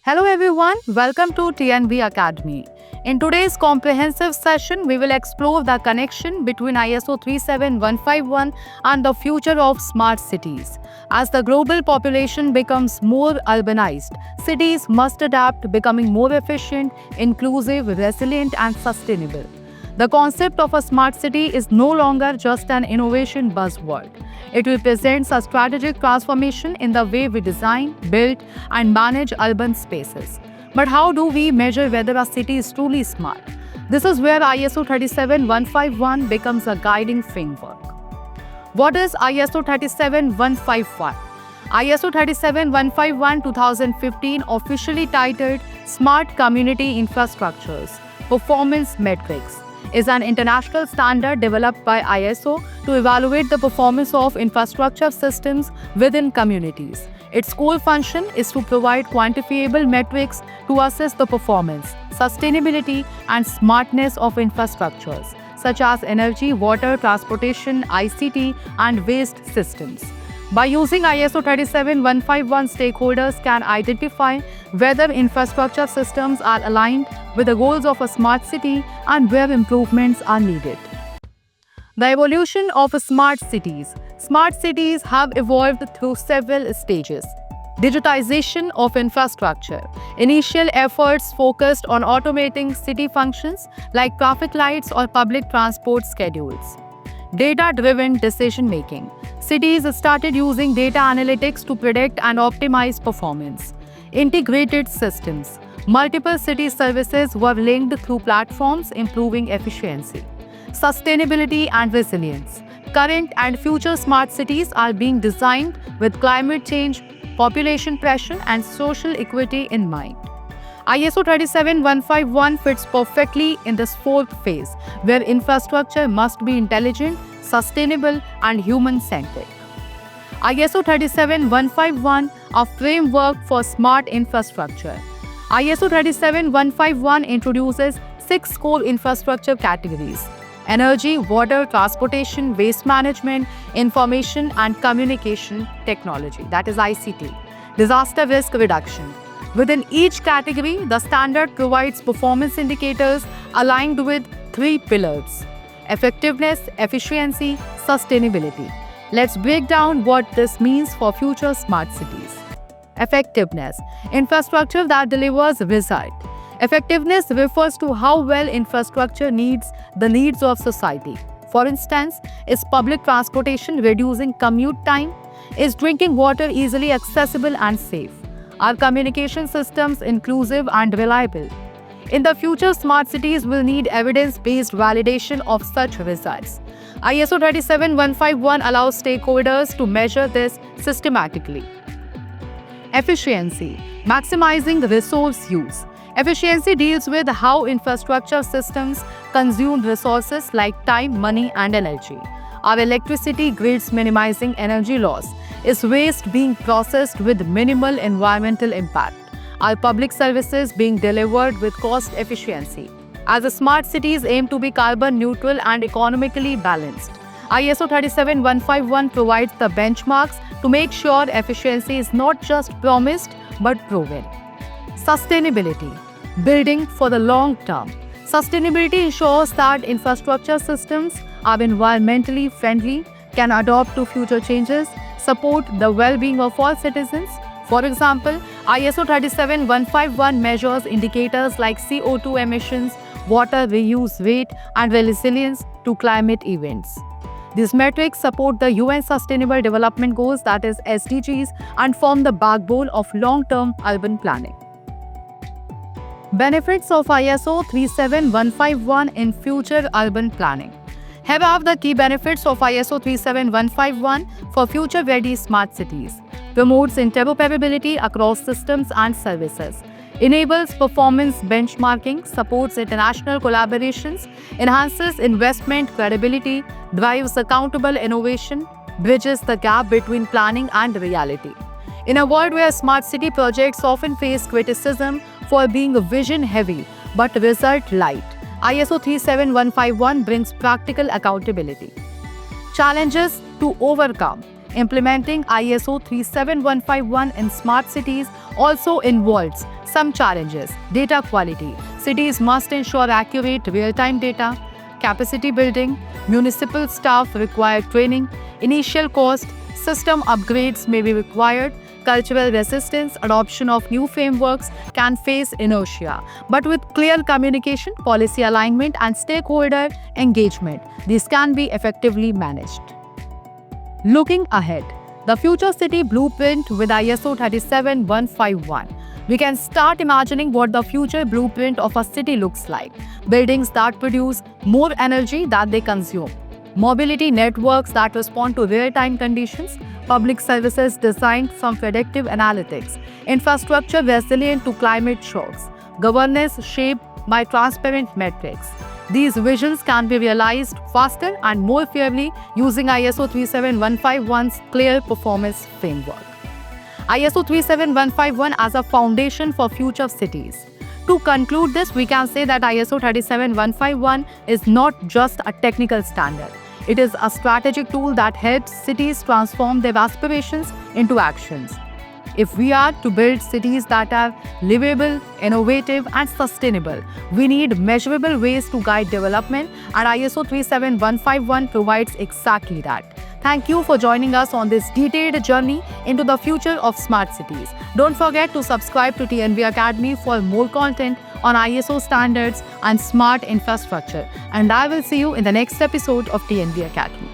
Hello everyone, welcome to TNB Academy. In today's comprehensive session, we will explore the connection between ISO 37151 and the future of smart cities. As the global population becomes more urbanized, cities must adapt, becoming more efficient, inclusive, resilient, and sustainable. The concept of a smart city is no longer just an innovation buzzword. It represents a strategic transformation in the way we design, build, and manage urban spaces. But how do we measure whether a city is truly smart? This is where ISO 37151 becomes a guiding framework. What is ISO 37151? ISO 37151 2015, officially titled Smart Community Infrastructures Performance Metrics, is an international standard developed by ISO to evaluate the performance of infrastructure systems within communities. Its core function is to provide quantifiable metrics to assess the performance, sustainability, and smartness of infrastructures, such as energy, water, transportation, ICT, and waste systems. By using ISO 37151, stakeholders can identify whether infrastructure systems are aligned with the goals of a smart city and where improvements are needed. The evolution of smart cities. Smart cities have evolved through several stages. Digitization of infrastructure. Initial efforts focused on automating city functions like traffic lights or public transport schedules. Data-driven decision-making. Cities started using data analytics to predict and optimize performance. Integrated systems. Multiple city services were linked through platforms, improving efficiency. Sustainability and resilience. Current and future smart cities are being designed with climate change, population pressure, and social equity in mind. ISO 37151 fits perfectly in this fourth phase, where infrastructure must be intelligent, sustainable, and human-centric. ISO 37151, a framework for smart infrastructure. ISO 37151 introduces 6 core infrastructure categories: energy, water, transportation, waste management, information and communication technology, that is ICT, disaster risk reduction. Within each category, the standard provides performance indicators aligned with 3 pillars: effectiveness, efficiency, sustainability. Let's break down what this means for future smart cities. Effectiveness, infrastructure that delivers result. Effectiveness refers to how well infrastructure meets the needs of society. For instance, is public transportation reducing commute time? Is drinking water easily accessible and safe? Are communication systems inclusive and reliable? In the future, smart cities will need evidence-based validation of such results. ISO 37151 allows stakeholders to measure this systematically. Efficiency, maximizing resource use. Efficiency deals with how infrastructure systems consume resources like time, money, and energy. Are electricity grids minimizing energy loss? Is waste being processed with minimal environmental impact? Are public services being delivered with cost efficiency? As the smart cities aim to be carbon neutral and economically balanced, ISO 37151 provides the benchmarks to make sure efficiency is not just promised but proven. Sustainability, building for the long term. Sustainability ensures that infrastructure systems are environmentally friendly, can adapt to future changes, support the well-being of all citizens. For example, ISO 37151 measures indicators like CO2 emissions, water reuse rate, and resilience to climate events. These metrics support the UN Sustainable Development Goals, that is SDGs, and form the backbone of long-term urban planning. Benefits of ISO 37151 in future urban planning. Here are the key benefits of ISO 37151 for future-ready smart cities. Promotes interoperability across systems and services. Enables performance benchmarking, supports international collaborations, enhances investment credibility, drives accountable innovation, bridges the gap between planning and reality. In a world where smart city projects often face criticism for being vision-heavy but result-light, ISO 37151 brings practical accountability. Challenges to overcome. Implementing ISO 37151 in smart cities also involves Some challenges: data quality. Cities must ensure accurate real-time data. Capacity building. Municipal staff require training. Initial cost. System upgrades may be required. Cultural resistance, adoption of new frameworks can face inertia. But with clear communication, policy alignment, and stakeholder engagement, these can be effectively managed. Looking ahead, the future city blueprint with ISO 37151. We can start imagining what the future blueprint of a city looks like. Buildings that produce more energy than they consume. Mobility networks that respond to real-time conditions. Public services designed from predictive analytics. Infrastructure resilient to climate shocks. Governance shaped by transparent metrics. These visions can be realized faster and more fairly using ISO 37151's clear performance framework. ISO 37151 as a foundation for future cities. To conclude this, we can say that ISO 37151 is not just a technical standard. It is a strategic tool that helps cities transform their aspirations into actions. If we are to build cities that are livable, innovative, and sustainable, we need measurable ways to guide development, and ISO 37151 provides exactly that. Thank you for joining us on this detailed journey into the future of smart cities. Don't forget to subscribe to TNV Academy for more content on ISO standards and smart infrastructure. And I will see you in the next episode of TNV Academy.